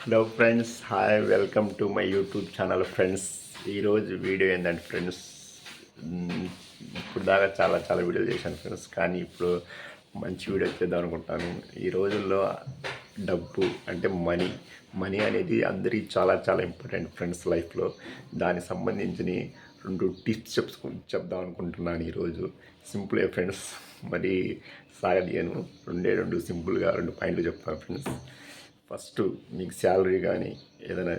Hello friends, hi, welcome to my YouTube channel friends. ఈరోజు video ఏంటంటే friends, ఇప్పుడు దాకా చాలా చాలా వీడియోలు చేశాను ఫ్రెండ్స్. కానీ ఇప్పుడు మంచి వీడియో చేద్దాం అనుకుంటాను. ఈ రోజుల్లో డబ్బు అంటే మనీ అనేది అందరికీ చాలా చాలా ఇంపార్టెంట్ ఫ్రెండ్స్ లైఫ్లో. దానికి సంబంధించిన 2 టిప్స్ చెప్దాం అనుకుంటున్నాను ఈరోజు. సింపులే ఫ్రెండ్స్, మరి సాగదీయను. రెండు సింపుల్గా 2 పాయింట్లు చెప్తాను ఫ్రెండ్స్. ఫస్ట్, మీకు శాలరీ కానీ ఏదైనా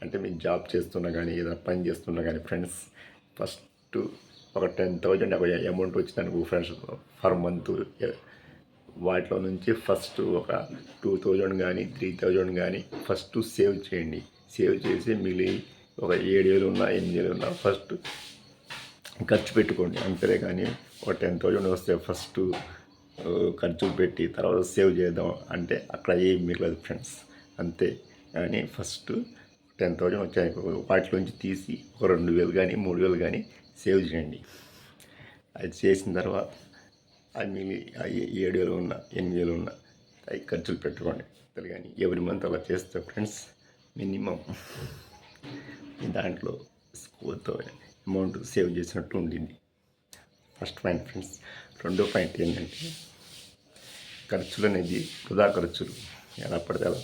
అంటే మీకు జాబ్ చేస్తున్నా కానీ ఏదైనా పని చేస్తున్నా కానీ ఫ్రెండ్స్, ఫస్ట్ ఒక 10,000 అమౌంట్ వచ్చిందనుకో ఫ్రెండ్స్ పర్ మంత్, వాటిలో నుంచి ఫస్ట్ ఒక 2,000 కానీ 3,000 కానీ ఫస్ట్ సేవ్ చేయండి. సేవ్ చేసి మిగిలి ఒక 7,000 ఉన్నా 8,000 ఉన్నా ఫస్ట్ ఖర్చు పెట్టుకోండి. అంతే కానీ ఒక 10,000 వస్తే ఫస్ట్ ఖర్చు పెట్టి తర్వాత సేవ్ చేద్దాం అంటే అక్కడ ఏం మిగలదు ఫ్రెండ్స్. అంతే కానీ ఫస్ట్ 10,000 వచ్చాయి, వాటిలోంచి తీసి ఒక 2,000 కానీ 3,000 కానీ సేవ్ చేయండి. అది చేసిన తర్వాత అది మిగిలి 7,000 ఉన్నా 8,000 ఉన్నా అవి ఖర్చులు పెట్టుకోండి. కానీ ఎవ్రీ మంత్ అలా చేస్తే ఫ్రెండ్స్ మినిమం దాంట్లో స్కోర్తో అమౌంట్ సేవ్ చేసినట్టు ఉండింది. First point friends. రెండో పాయింట్ ఏంటంటే, ఖర్చులు అనేది వృధా ఖర్చులు ఎలా పడితే అలా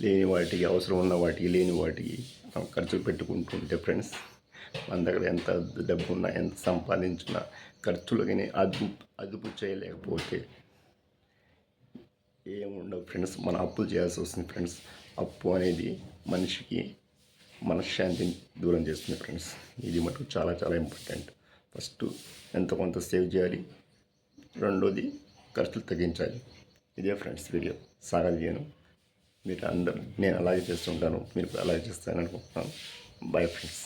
లేని వాటికి, అవసరం ఉన్న వాటికి లేని వాటికి మనం ఖర్చులు పెట్టుకుంటుంటే ఫ్రెండ్స్, మన దగ్గర ఎంత డబ్బు ఉన్నా ఎంత సంపాదించున్నా ఖర్చులకి అదుపు చేయలేకపోతే ఏముండవు ఫ్రెండ్స్. మన అప్పులు చేయాల్సి వస్తుంది ఫ్రెండ్స్. అప్పు అనేది మనిషికి మనశ్శాంతిని దూరం చేస్తుంది ఫ్రెండ్స్. ఇది మటుకు చాలా చాలా ఇంపార్టెంట్. ఫస్ట్ ఎంత కొంత సేవ్ చేయాలి, రెండోది ఖర్చులు తగ్గించాలి. ఇదే ఫ్రెండ్స్ వీడియో. సాగదీయను. మీరు అందరూ నేను అలాగే చేస్తుంటాను, మీరు అలాగే చేస్తారని అనుకుంటున్నాను. Bye friends.